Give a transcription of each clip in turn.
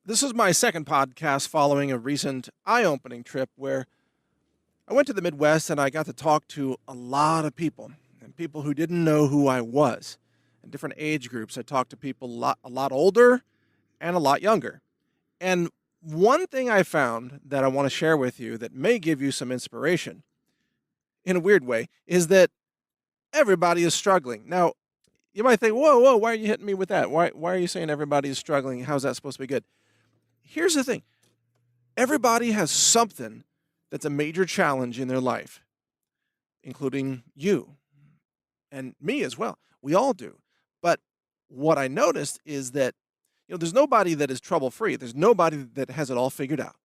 This is my second podcast following a recent eye-opening trip where I went to the Midwest and I got to talk to a lot of people and people who didn't know who I was. In different age groups, I talked to people a lot older and a lot younger. And one thing I found that I want to share with you that may give you some inspiration in a weird way is that everybody is struggling. Now, you might think, whoa, whoa, why are you hitting me with that? Why are you saying everybody is struggling? How's that supposed to be good? Here's the thing. Everybody has something that's a major challenge in their life, including you and me as well. We all do. But what I noticed is that, there's nobody that is trouble free. There's nobody that has it all figured out.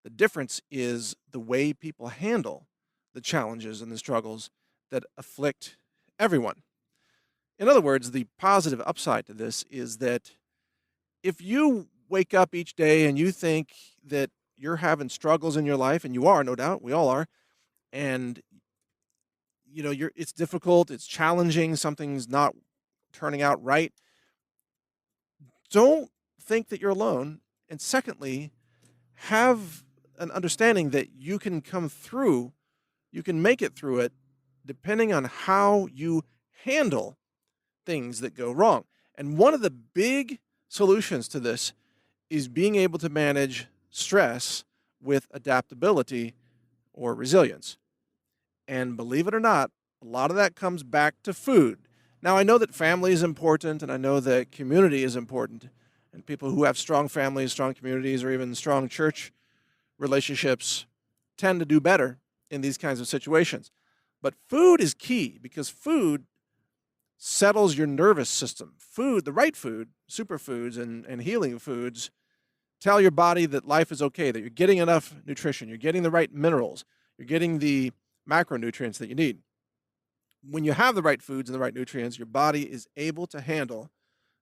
The difference is the way people handle the challenges and the struggles that afflict everyone. In other words, the positive upside to this is that if you wake up each day and you think that you're having struggles in your life, and you are, no doubt, we all are, and it's difficult, it's challenging, something's not turning out right, don't think that you're alone. And secondly, have an understanding that you can come through, you can make it through it, depending on how you handle things that go wrong. And one of the big solutions to this is being able to manage stress with adaptability or resilience. And believe it or not, a lot of that comes back to food. Now, I know that family is important, and I know that community is important, and people who have strong families, strong communities, or even strong church relationships tend to do better in these kinds of situations. But food is key because food settles your nervous system. Food, the right food, superfoods and healing foods, tell your body that life is okay, that you're getting enough nutrition, you're getting the right minerals, you're getting the macronutrients that you need. When you have the right foods and the right nutrients, your body is able to handle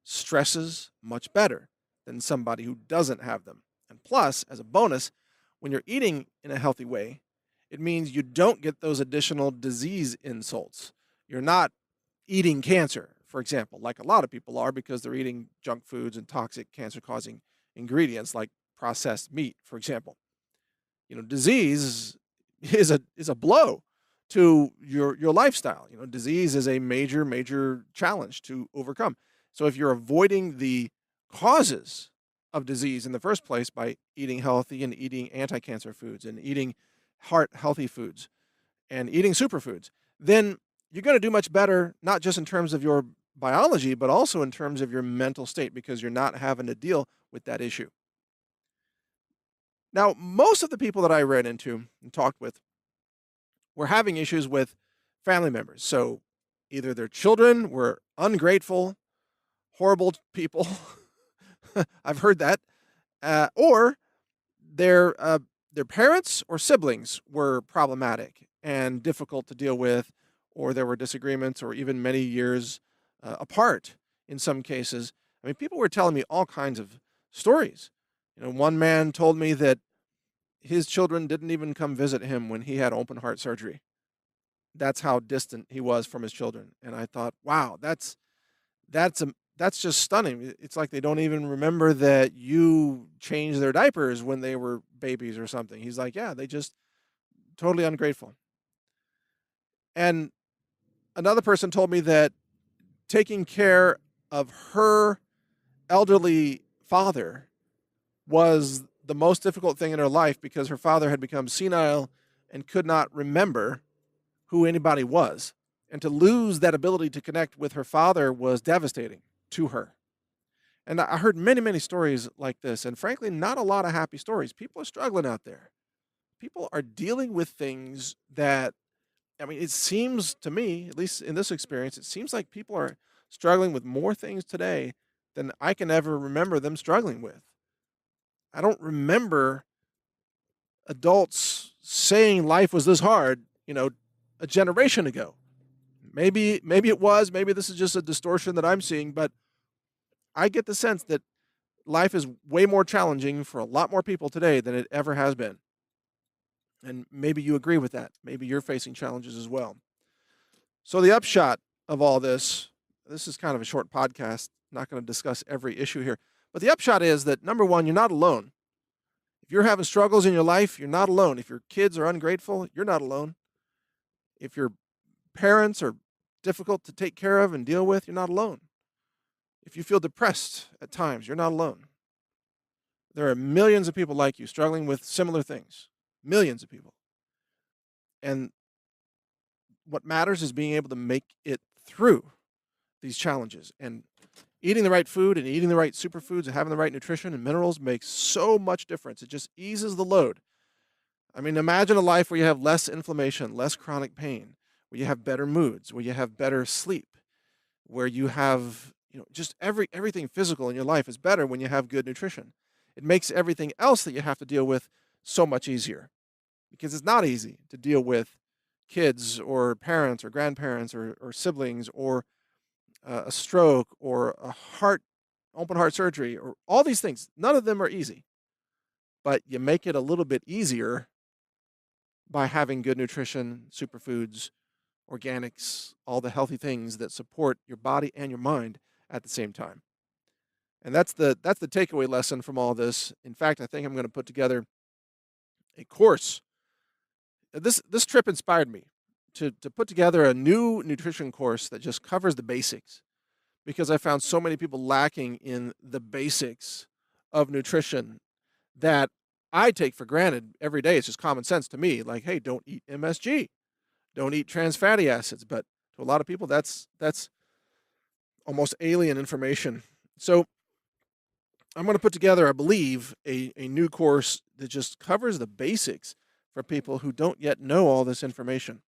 stresses much better than somebody who doesn't have them. And plus, as a bonus, when you're eating in a healthy way, it means you don't get those additional disease insults. You're not eating cancer, for example, like a lot of people are because they're eating junk foods and toxic cancer-causing ingredients like processed meat, for example. Disease is a blow to your lifestyle. Disease is a major challenge to overcome. So if you're avoiding the causes of disease in the first place by eating healthy and eating anti-cancer foods and eating heart healthy foods and eating superfoods, then you're going to do much better, not just in terms of your biology, but also in terms of your mental state because you're not having to deal with that issue. Now, most of the people that I ran into and talked with were having issues with family members. So either their children were ungrateful, horrible people. I've heard that, or their parents or siblings were problematic and difficult to deal with, or there were disagreements, or even many years apart in some cases. I mean, people were telling me all kinds of stories. One man told me that his children didn't even come visit him when he had open heart surgery. That's how distant he was from his children. And I thought, wow, that's just stunning. It's like they don't even remember that you changed their diapers when they were babies or something. He's like, yeah, they just totally ungrateful. And another person told me that taking care of her elderly father was the most difficult thing in her life because her father had become senile and could not remember who anybody was. And to lose that ability to connect with her father was devastating to her. And I heard many stories like this, and frankly, not a lot of happy stories. People are struggling out there. People are dealing with things that, I mean, it seems to me, at least in this experience, it seems like people are struggling with more things today than I can ever remember them struggling with. I don't remember adults saying life was this hard, a generation ago. Maybe it was, maybe this is just a distortion that I'm seeing, but I get the sense that life is way more challenging for a lot more people today than it ever has been. And maybe you agree with that. Maybe you're facing challenges as well. So the upshot of all this is kind of a short podcast, not going to discuss every issue here, But the upshot is that, number one, you're not alone. If you're having struggles in your life, you're not alone. If your kids are ungrateful, you're not alone. If your parents are difficult to take care of and deal with, you're not alone. If you feel depressed at times, you're not alone. There are millions of people like you struggling with similar things. Millions of people. And what matters is being able to make it through these challenges. And eating the right food and eating the right superfoods and having the right nutrition and minerals makes so much difference. It just eases the load. I mean, imagine a life where you have less inflammation, less chronic pain, where you have better moods, where you have better sleep, where you have, just everything physical in your life is better when you have good nutrition. It makes everything else that you have to deal with so much easier, because it's not easy to deal with kids or parents or grandparents or siblings or a stroke or open heart surgery or all these things. None of them are easy, but you make it a little bit easier by having good nutrition, superfoods, organics, all the healthy things that support your body and your mind at the same time. And that's the takeaway lesson from all this. In fact, I think I'm going to put together a course. This trip inspired me to put together a new nutrition course that just covers the basics, because I found so many people lacking in the basics of nutrition that I take for granted every day. It's just common sense to me. Like, hey, don't eat MSG. Don't eat trans fatty acids. But to a lot of people, that's almost alien information. So I'm going to put together, I believe, a new course that just covers the basics for people who don't yet know all this information.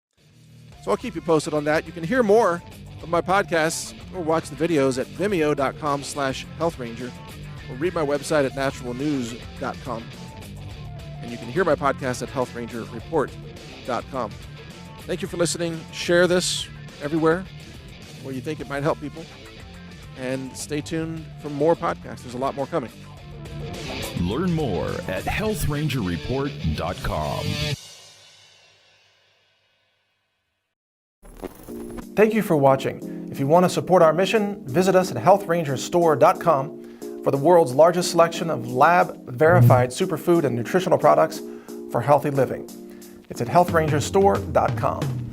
So I'll keep you posted on that. You can hear more of my podcasts or watch the videos at vimeo.com/healthranger or read my website at naturalnews.com. And you can hear my podcast at healthrangerreport.com. Thank you for listening. Share this everywhere where you think it might help people. And stay tuned for more podcasts. There's a lot more coming. Learn more at healthrangerreport.com. Thank you for watching. If you want to support our mission, visit us at healthrangerstore.com for the world's largest selection of lab-verified superfood and nutritional products for healthy living. It's at healthrangerstore.com.